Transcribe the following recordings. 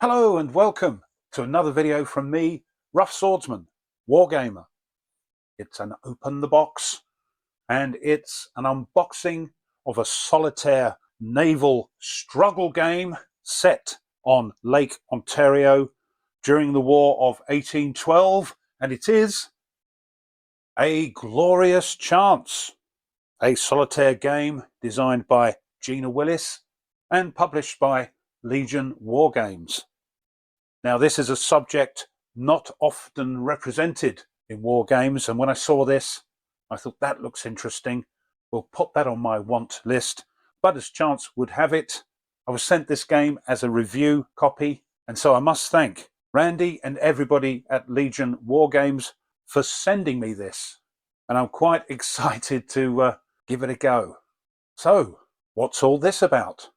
Hello and welcome to another video from me, Rough Swordsman, Wargamer. It's an open the box and it's an unboxing of a solitaire naval struggle game set on Lake Ontario during the War of 1812, and it is A Glorious Chance, a solitaire game designed by Gina Willis and published by Legion Wargames. Now, this is a subject not often represented in war games, and when I saw this, I thought that looks interesting. We'll put that on my want list. But as chance would have it, I was sent this game as a review copy, and so I must thank Randy and everybody at Legion Wargames for sending me this. And I'm quite excited to give it a go. So, what's all this about?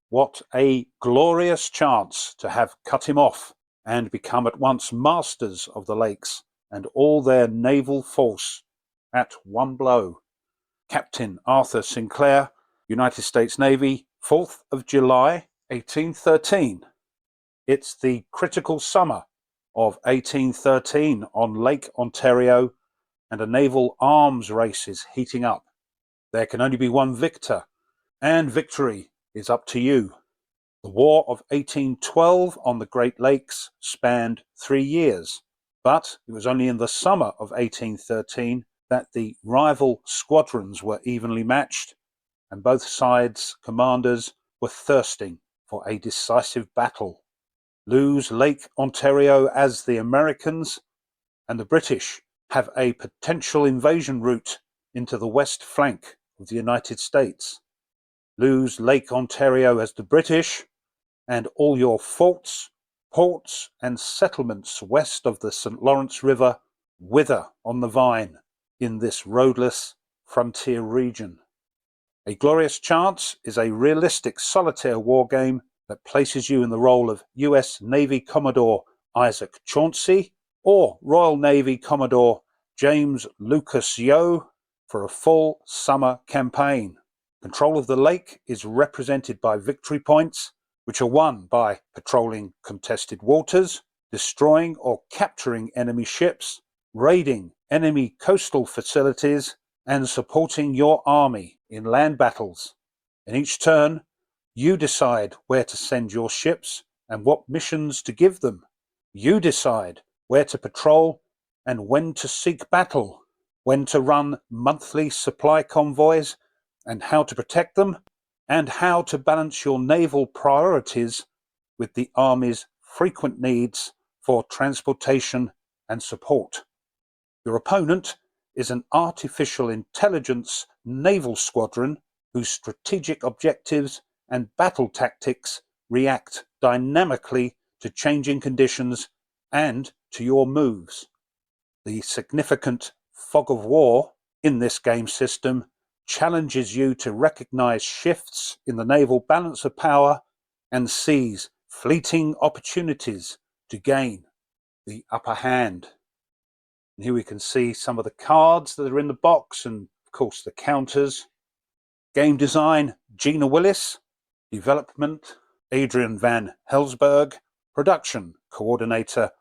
What a glorious chance to have cut him off and become at once masters of the lakes and all their naval force at one blow. Captain Arthur Sinclair, United States Navy, 4th of July, 1813. It's the critical summer of 1813 on Lake Ontario, and a naval arms race is heating up. There can only be one victor, and victory is up to you. The War of 1812 on the Great Lakes spanned 3 years, but it was only in the summer of 1813 that the rival squadrons were evenly matched, and both sides' commanders were thirsting for a decisive battle. Lose Lake Ontario as the Americans, and the British have a potential invasion route into the west flank of the United States. Lose Lake Ontario as the British, and all your forts, ports, and settlements west of the St. Lawrence River wither on the vine in this roadless frontier region. A Glorious Chance is a realistic solitaire war game that places you in the role of US Navy Commodore Isaac Chauncey or Royal Navy Commodore James Lucas Yeo for a full summer campaign. Control of the lake is represented by victory points, which are won by patrolling contested waters, destroying or capturing enemy ships, raiding enemy coastal facilities, and supporting your army in land battles. In each turn, you decide where to send your ships and what missions to give them. You decide where to patrol and when to seek battle, when to run monthly supply convoys and how to protect them, and how to balance your naval priorities with the Army's frequent needs for transportation and support. Your opponent is an artificial intelligence naval squadron whose strategic objectives and battle tactics react dynamically to changing conditions and to your moves. The significant fog of war in this game system challenges you to recognize shifts in the naval balance of power and seize fleeting opportunities to gain the upper hand. And here we can see some of the cards that are in the box and, of course, the counters. Game design, Gina Willis. Development, Adrian Van Helsberg. Production coordinator,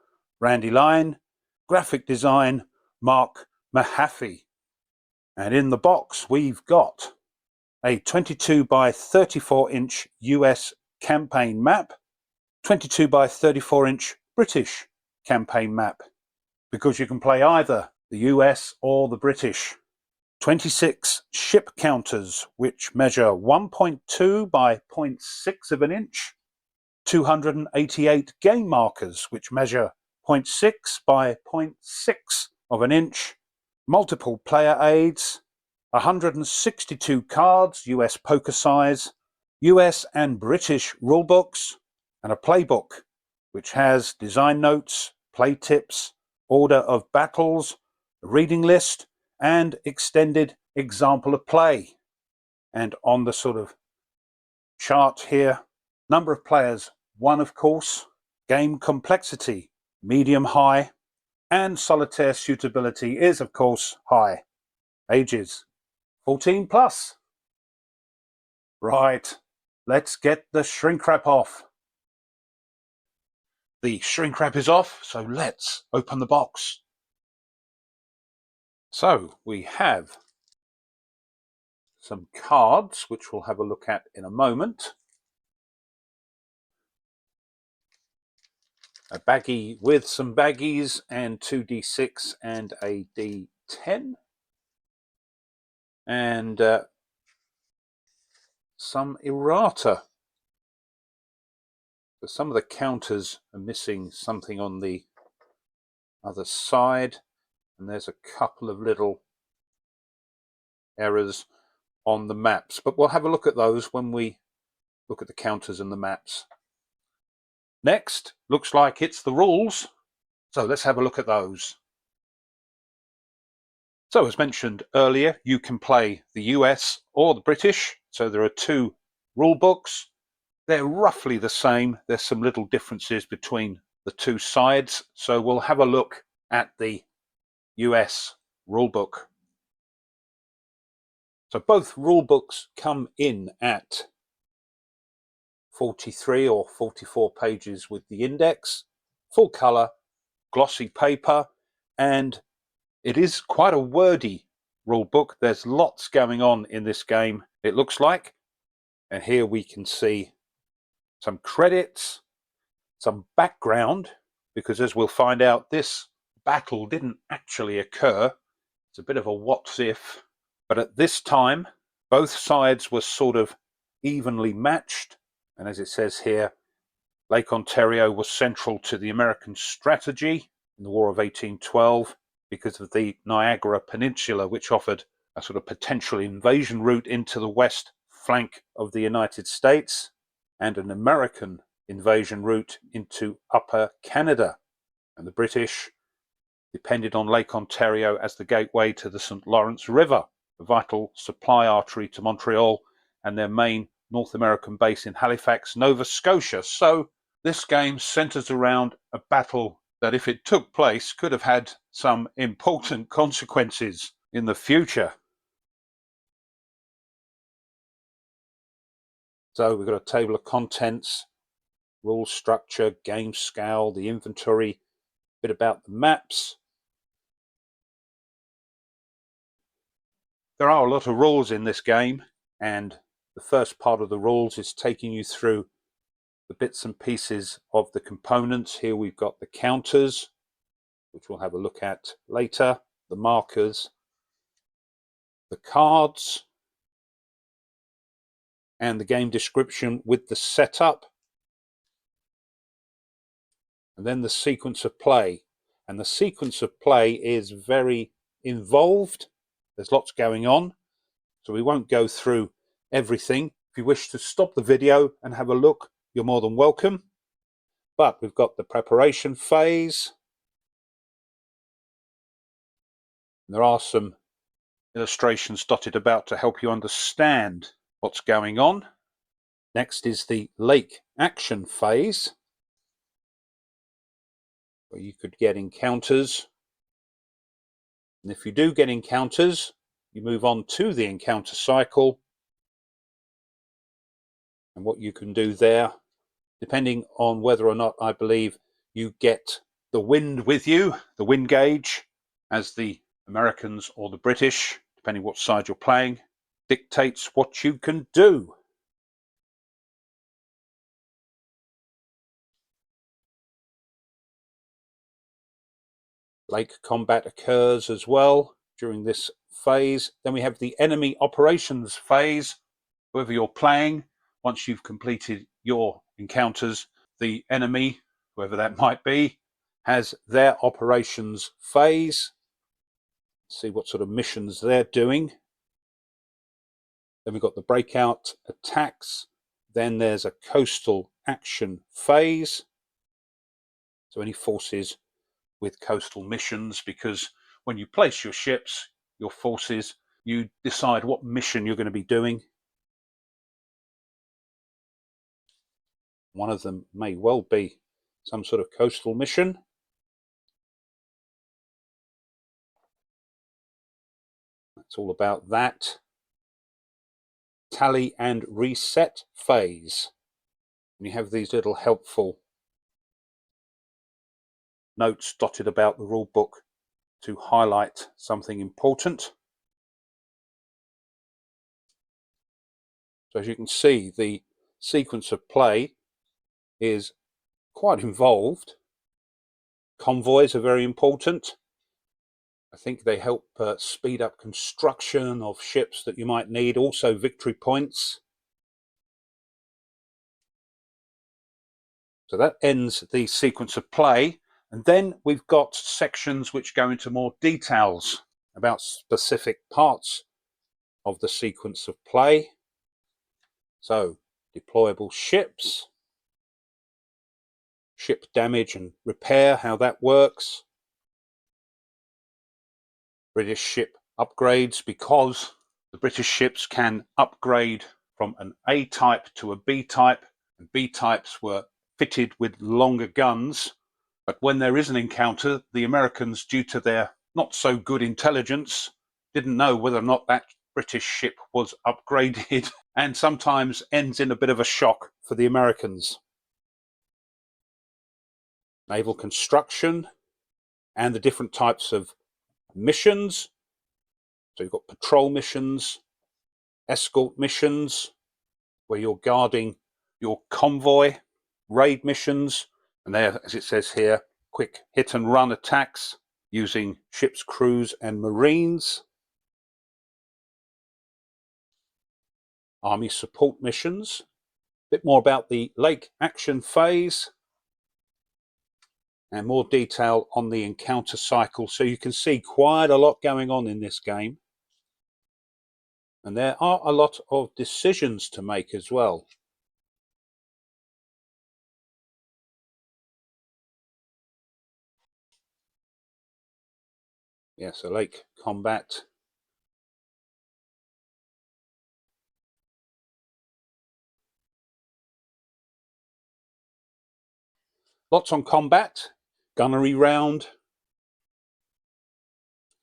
Randy Lyon. Graphic design, Mark Mahaffey. And in the box, we've got a 22 by 34 inch US campaign map, 22 by 34 inch British campaign map, because you can play either the US or the British. 26 ship counters, which measure 1.2 by 0.6 of an inch, 288 game markers, which measure 0.6 by 0.6 of an inch, multiple player aids, 162 cards, US poker size, US and British rulebooks, and a playbook, which has design notes, play tips, order of battles, a reading list, and extended example of play. And on the sort of chart here, number of players, 1 of course, game complexity, medium-high, and solitaire suitability is, of course, high. Ages, 14 plus. Right, let's get the shrink wrap off. The shrink wrap is off, so let's open the box. So we have some cards, which we'll have a look at in a moment. A baggie with some baggies and 2d6 and a d10. And some errata. But some of the counters are missing something on the other side, and there's a couple of little errors on the maps, but we'll have a look at those when we look at the counters and the maps. Next, looks like it's the rules, so let's have a look at those. So as mentioned earlier, you can play the US or the British, so there are two rule books. They're roughly the same. There's some little differences between the two sides, so we'll have a look at the US rulebook. So both rulebooks come in at 43 or 44 pages with the index, full colour, glossy paper, and it is quite a wordy rulebook. There's lots going on in this game, it looks like. And here we can see some credits, some background, because as we'll find out, this battle didn't actually occur. It's a bit of a what if, but at this time, both sides were sort of evenly matched. And as it says here, Lake Ontario was central to the American strategy in the War of 1812 because of the Niagara Peninsula, which offered a sort of potential invasion route into the west flank of the United States and an American invasion route into Upper Canada. And the British depended on Lake Ontario as the gateway to the St. Lawrence River, a vital supply artery to Montreal and their main North American base in Halifax, Nova Scotia. So this game centers around a battle that, if it took place, could have had some important consequences in the future. So we've got a table of contents, rule structure, game scale, the inventory, a bit about the maps. There are a lot of rules in this game, and the first part of the rules is taking you through the bits and pieces of the components. Here we've got the counters, which we'll have a look at later, the markers, the cards, and the game description with the setup, and then the sequence of play. And the sequence of play is very involved. There's lots going on, so we won't go through everything. If you wish to stop the video and have a look, you're more than welcome. But we've got the preparation phase. There are some illustrations dotted about to help you understand what's going on. Next is the lake action phase, where you could get encounters. And if you do get encounters, you move on to the encounter cycle. And what you can do there, depending on whether or not, I believe, you get the wind with you, the wind gauge, as the Americans or the British, depending what side you're playing, dictates what you can do. Lake combat occurs as well during this phase. Then we have the enemy operations phase. Whoever you're playing, once you've completed your encounters, the enemy, whoever that might be, has their operations phase. See what sort of missions they're doing. Then we've got the breakout attacks. Then there's a coastal action phase. So any forces with coastal missions, because when you place your ships, your forces, you decide what mission you're going to be doing. One of them may well be some sort of coastal mission. It's all about that. tally and reset phase. And you have these little helpful notes dotted about the rule book to highlight something important. So as you can see, the sequence of play is quite involved. Convoys are very important. I think they help speed up construction of ships that you might need, also victory points. So that ends the sequence of play. And then we've got sections which go into more details about specific parts of the sequence of play. So deployable ships, ship damage and repair, how that works. British ship upgrades, because the British ships can upgrade from an A type to a B type, and B types were fitted with longer guns. But when there is an encounter, the Americans, due to their not so good intelligence, didn't know whether or not that British ship was upgraded, and sometimes ends in a bit of a shock for the Americans. Naval construction and the different types of missions. So you've got patrol missions, escort missions, where you're guarding your convoy, raid missions, and there, as it says here, quick hit and run attacks using ships, crews and marines. Army support missions. A bit more about the lake action phase and more detail on the encounter cycle. So you can see quite a lot going on in this game. And there are a lot of decisions to make as well. Yes, a lake combat. Lots on combat, gunnery round,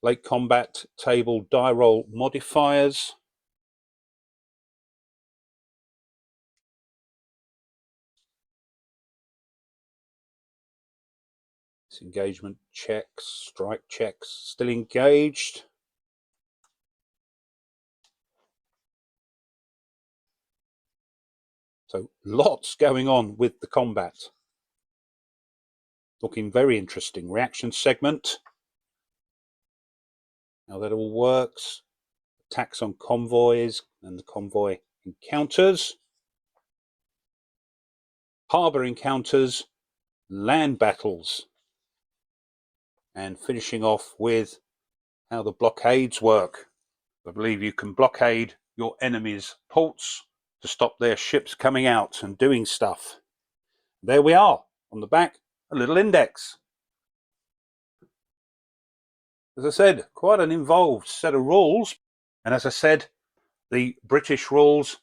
lake combat table die roll modifiers. Engagement checks, strike checks, still engaged. So lots going on with the combat. Looking very interesting. Reaction segment. How that all works. Attacks on convoys and the convoy encounters. Harbour encounters, land battles. And finishing off with how the blockades work. I believe you can blockade your enemy's ports to stop their ships coming out and doing stuff. There we are, on the back, a little index. As I said, quite an involved set of rules. And as I said, the British rules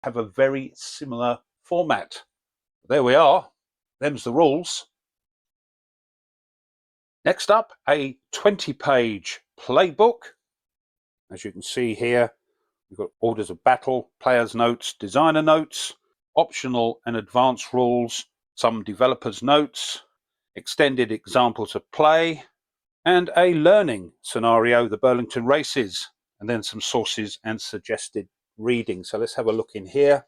have a very similar format. There we are, them's the rules. Next up, a 20-page playbook. As you can see here, we've got orders of battle, players' notes, designer notes, optional and advanced rules, some developers' notes, extended examples of play, and a learning scenario, the Burlington races, and then some sources and suggested reading. So let's have a look in here.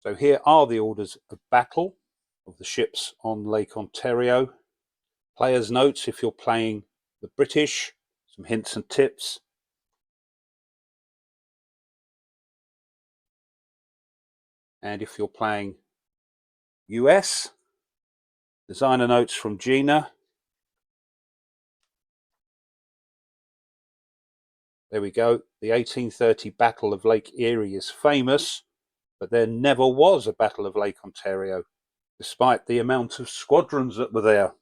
So here are the orders of battle of the ships on Lake Ontario. Players' notes if you're playing the British, some hints and tips. And if you're playing US, designer notes from Gina. There we go. The 1830 Battle of Lake Erie is famous, but there never was a Battle of Lake Ontario, despite the amount of squadrons that were there.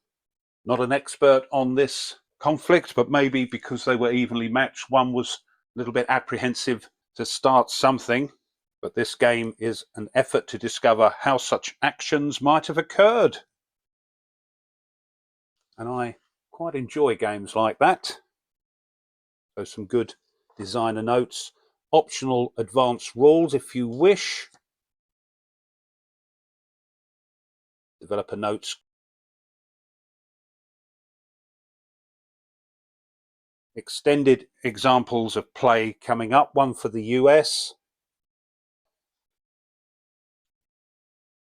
Not an expert on this conflict, but maybe because they were evenly matched, one was a little bit apprehensive to start something. But this game is an effort to discover how such actions might have occurred. And I quite enjoy games like that. So some good designer notes. optional advanced rules if you wish. Developer notes. Extended examples of play coming up, one for the US.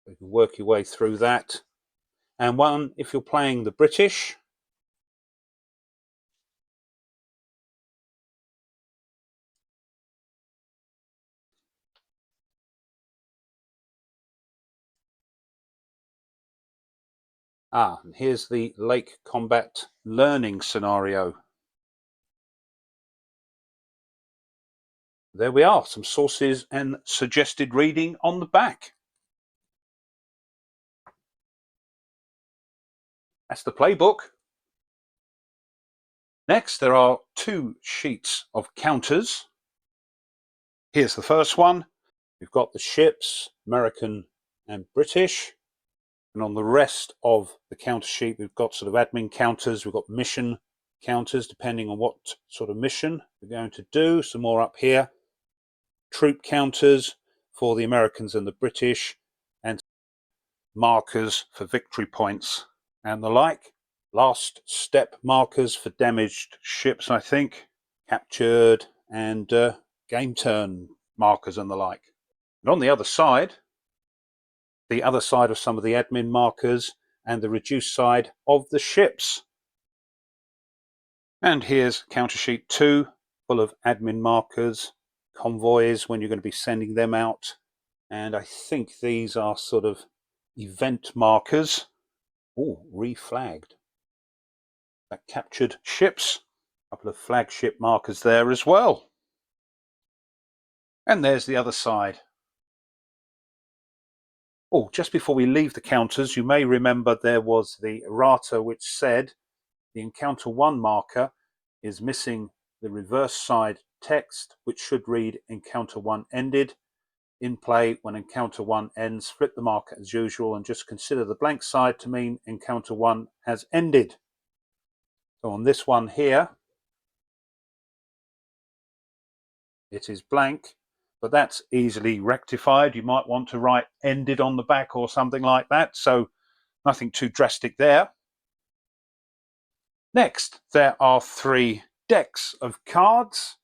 You can work your way through that. And one if you're playing the British. And here's the lake combat learning scenario. There we are, some sources and suggested reading on the back. That's the playbook. Next, there are 2 sheets of counters. Here's the first one. We've got the ships, American and British. And on the rest of the counter sheet, we've got sort of admin counters. We've got mission counters, depending on what sort of mission we're going to do. Some more up here. Troop counters for the Americans and the British, and markers for victory points and the like. Last step markers for damaged ships, I think, captured, and game turn markers and the like. And on the other side of some of the admin markers and the reduced side of the ships. And here's counter sheet 2, full of admin markers, convoys when you're going to be sending them out. And I think these are sort of event markers. Oh, reflagged. That captured ships. A couple of flagship markers there as well. And there's the other side. Oh, just before we leave the counters, you may remember there was the errata which said the encounter 1 marker is missing the reverse side text, which should read encounter 1 ended. In play, when encounter 1 ends, flip the marker as usual and just consider the blank side to mean encounter 1 has ended. So on this one here, it is blank, but that's easily rectified. You might want to write ended on the back or something like that, so nothing too drastic there. Next, there are 3 decks of cards.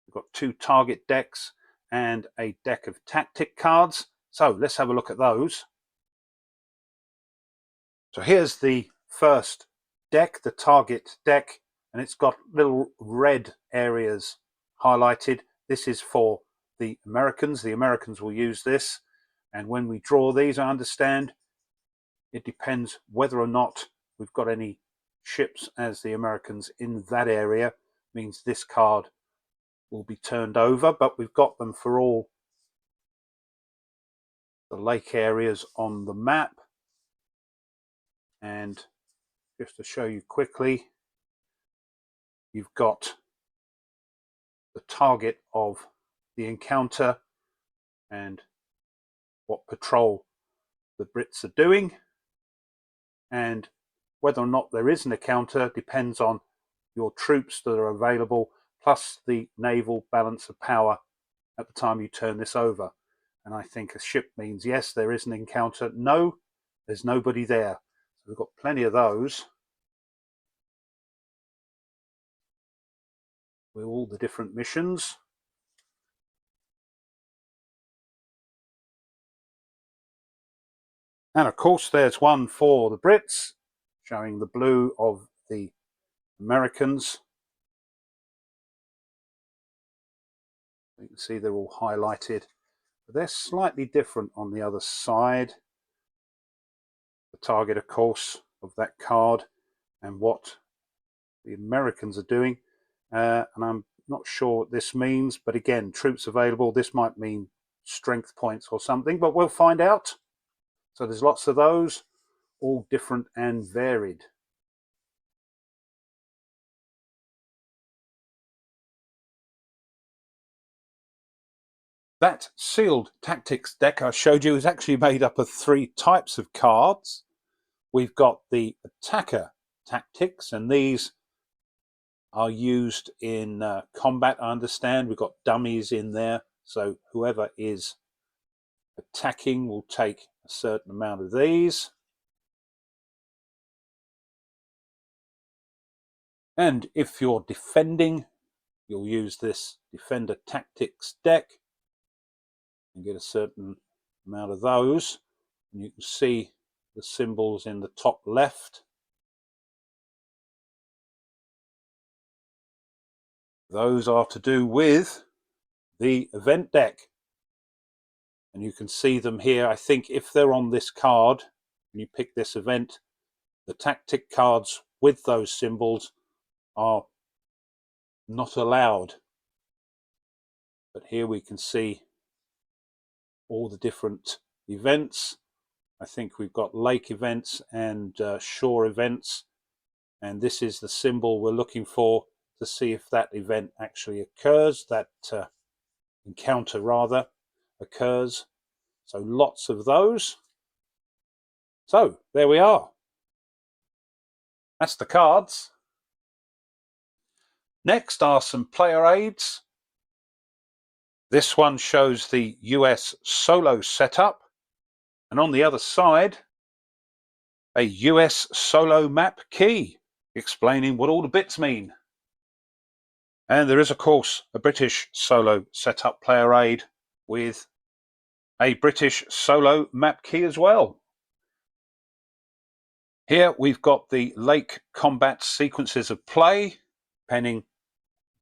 We've got 2 target decks and a deck of tactic cards. So let's have a look at those. So here's the first deck, the target deck, and it's got little red areas highlighted. This is for the Americans. The Americans will use this. And when we draw these, I understand, it depends whether or not we've got any ships as the Americans in that area. Means this card will be turned over, but we've got them for all the lake areas on the map. And just to show you quickly, you've got the target of the encounter and what patrol the Brits are doing, and whether or not there is an encounter depends on your troops that are available plus the naval balance of power at the time you turn this over. And I think a ship means yes, there is an encounter. No, there's nobody there. So we've got plenty of those with all the different missions. And of course, there's one for the Brits, showing the blue of the Americans. You can see they're all highlighted. But they're slightly different on the other side. The target, of course, of that card and what the Americans are doing. And I'm not sure what this means, but again, troops available. This might mean strength points or something, but we'll find out. So there's lots of those, all different and varied. That sealed tactics deck I showed you is actually made up of 3 types of cards. We've got the attacker tactics, and these are used in combat, I understand. We've got dummies in there, so whoever is attacking will take a certain amount of these. And if you're defending, you'll use this Defender Tactics deck and get a certain amount of those. And you can see the symbols in the top left. Those are to do with the event deck. And you can see them here. I think if they're on this card and you pick this event, the tactic cards with those symbols are not allowed. But here we can see all the different events. I think we've got lake events and shore events, and this is the symbol we're looking for to see if that event actually occurs, that encounter rather occurs. So lots of those. So there we are. That's the cards. Next are some player aids. This one shows the US solo setup, and on the other side, a US solo map key explaining what all the bits mean. And there is, of course, a British solo setup player aid with a British solo map key as well. Here we've got the lake combat sequences of play, depending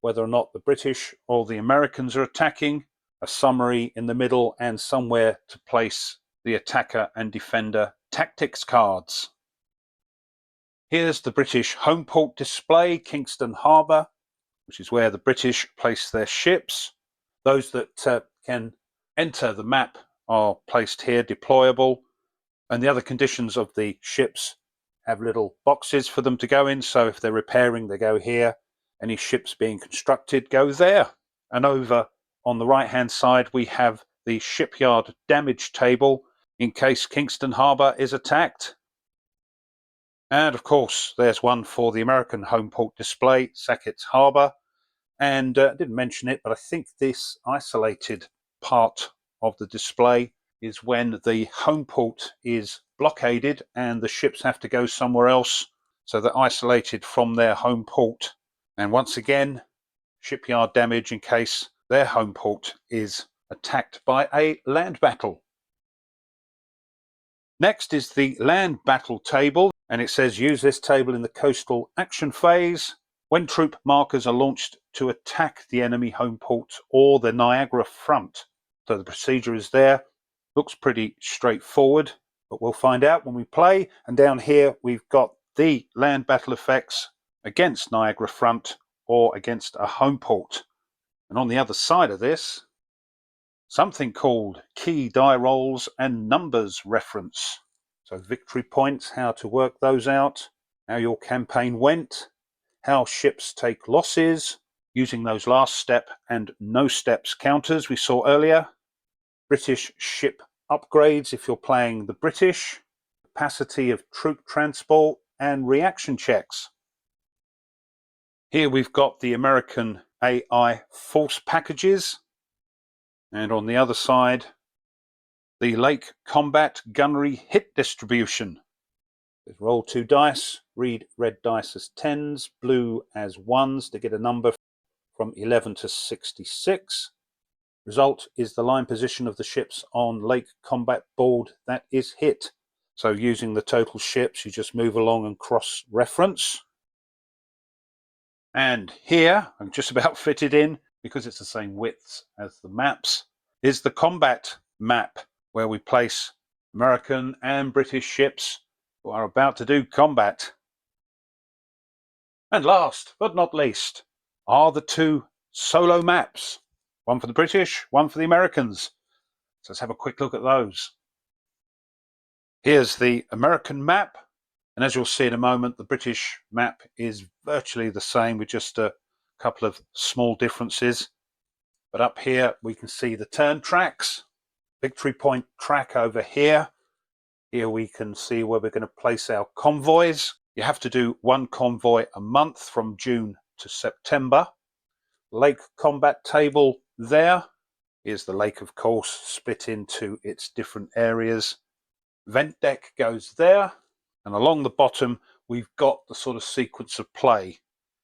whether or not the British or the Americans are attacking, a summary in the middle, and somewhere to place the attacker and defender tactics cards. Here's the British home port display, Kingston Harbour, which is where the British place their ships. Those that can enter the map are placed here, deployable, and the other conditions of the ships have little boxes for them to go in, so if they're repairing, they go here. Any ships being constructed go there. And over on the right hand side we have the shipyard damage table in case Kingston Harbour is attacked. And of course there's one for the American home port display, Sackett's Harbour. And I didn't mention it, but I think this isolated part of the display is when the home port is blockaded and the ships have to go somewhere else, so they're isolated from their home port. And once again, shipyard damage in case their home port is attacked by a land battle. Next is the land battle table, and it says use this table in the coastal action phase when troop markers are launched to attack the enemy home port or the Niagara front. So the procedure is there. Looks pretty straightforward, but we'll find out when we play. And down here we've got the land battle effects against Niagara front or against a home port. And on the other side of this, something called key die rolls and numbers reference. So victory points, how to work those out, how your campaign went, how ships take losses, using those last step and no steps counters we saw earlier, British ship upgrades if you're playing the British, capacity of troop transport, and reaction checks. Here we've got the American AI force packages, and on the other side, the lake combat gunnery hit distribution. Roll 2 dice, read red dice as 10s, blue as 1s to get a number from 11 to 66. Result is the line position of the ships on lake combat board that is hit. So using the total ships, you just move along and cross-reference. And here, I'm just about fitted in, because it's the same width as the maps, is the combat map, where we place American and British ships who are about to do combat. And last but not least are the 2 solo maps, one for the British, one for the Americans. So let's have a quick look at those. Here's the American map, and as you'll see in a moment, the British map is virtually the same with just a couple of small differences. But up here we can see the turn tracks, victory point track over here. Here we can see where we're going to place our convoys. You have to do 1 convoy a month from June to September. Lake combat table there. Here's the lake, of course, split into its different areas. Vent deck goes there, and along the bottom we've got the sort of sequence of play,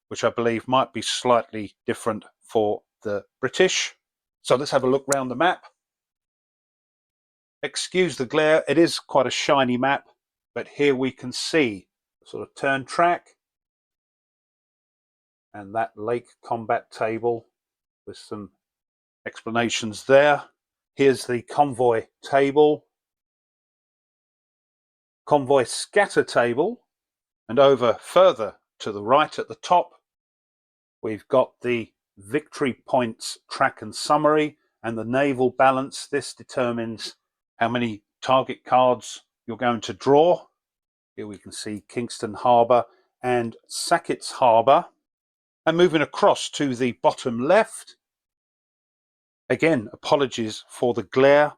which I believe might be slightly different for the British. So let's have a look round the map. Excuse the glare, it is quite a shiny map, but here we can see the sort of turn track and that lake combat table with some explanations there. Here's the convoy table, convoy scatter table, and over further to the right at the top we've got the victory points track and summary and the naval balance. This determines how many target cards you're going to draw. Here we can see Kingston Harbour and Sackett's Harbour. And moving across to the bottom left, again, apologies for the glare,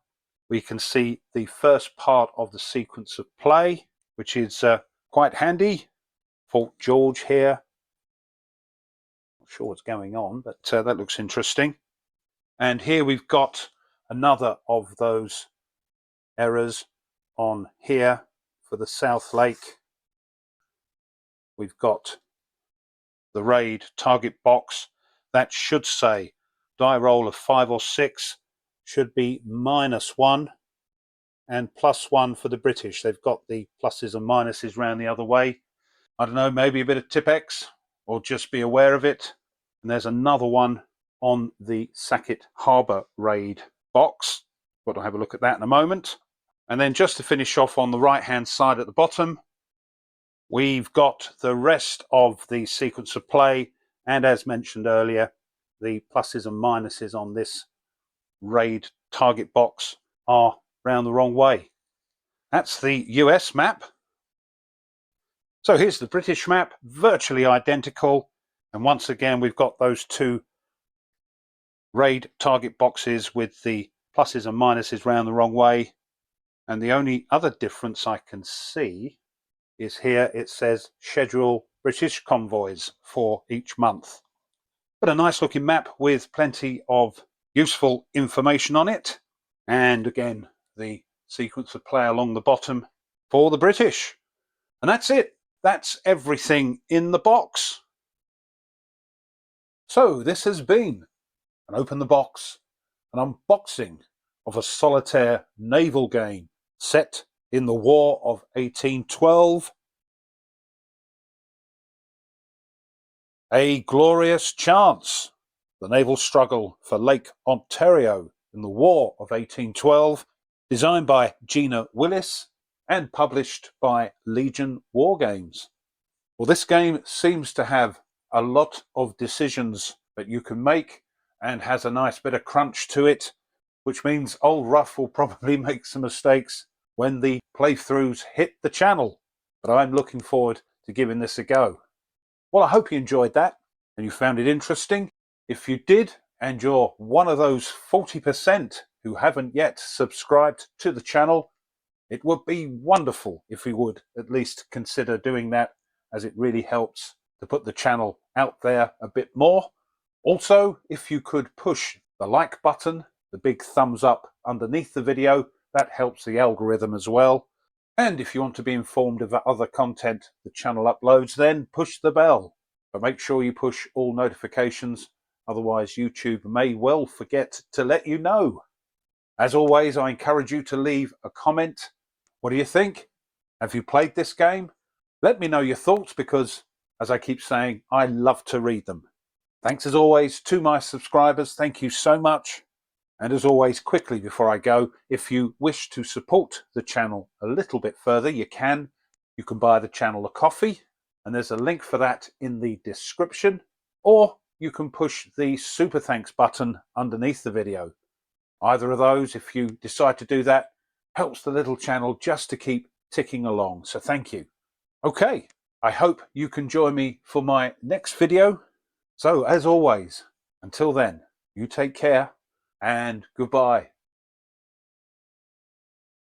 we can see the first part of the sequence of play, which is quite handy. Fort George here. Not sure what's going on, but that looks interesting. And here we've got another of those errors on here for the South Lake. We've got the raid target box. That should say die roll of 5 or 6, should be -1 and +1 for the British. They've got the pluses and minuses round the other way. I don't know, maybe a bit of Tipex, or just be aware of it. And there's another one on the Sackett Harbour raid box, but I'll have a look at that in a moment. And then just to finish off on the right hand side at the bottom, we've got the rest of the sequence of play, and as mentioned earlier, the pluses and minuses on this raid target box are round the wrong way. That's the US map. So here's the British map, virtually identical, and once again we've got those two raid target boxes with the pluses and minuses round the wrong way. And the only other difference I can see is here it says schedule British convoys for each month. But a nice looking map with plenty of useful information on it. And again, the sequence of play along the bottom for the British. And that's it. That's everything in the box. So this has been an Open the Box, an unboxing of a solitaire naval game set in the War of 1812. A Glorious Chance, the naval struggle for Lake Ontario in the War of 1812, designed by Gina Willis and published by Legion Wargames. Well, this game seems to have a lot of decisions that you can make and has a nice bit of crunch to it, which means old Ruff will probably make some mistakes when the playthroughs hit the channel. But I'm looking forward to giving this a go. Well, I hope you enjoyed that and you found it interesting. If you did, and you're one of those 40% who haven't yet subscribed to the channel, it would be wonderful if you would at least consider doing that, as it really helps to put the channel out there a bit more. Also, if you could push the like button, the big thumbs up underneath the video, that helps the algorithm as well. And if you want to be informed of other content the channel uploads, then push the bell. But make sure you push all notifications, otherwise YouTube may well forget to let you know. As always, I encourage you to leave a comment. What do you think? Have you played this game? Let me know your thoughts, because, as I keep saying, I love to read them. Thanks as always to my subscribers. Thank you so much. And as always, quickly before I go, if you wish to support the channel a little bit further, you can. You can buy the channel a coffee, and there's a link for that in the description. Or you can push the super thanks button underneath the video. Either of those, if you decide to do that, helps the little channel just to keep ticking along. So thank you. Okay, I hope you can join me for my next video. So as always, until then, you take care and goodbye.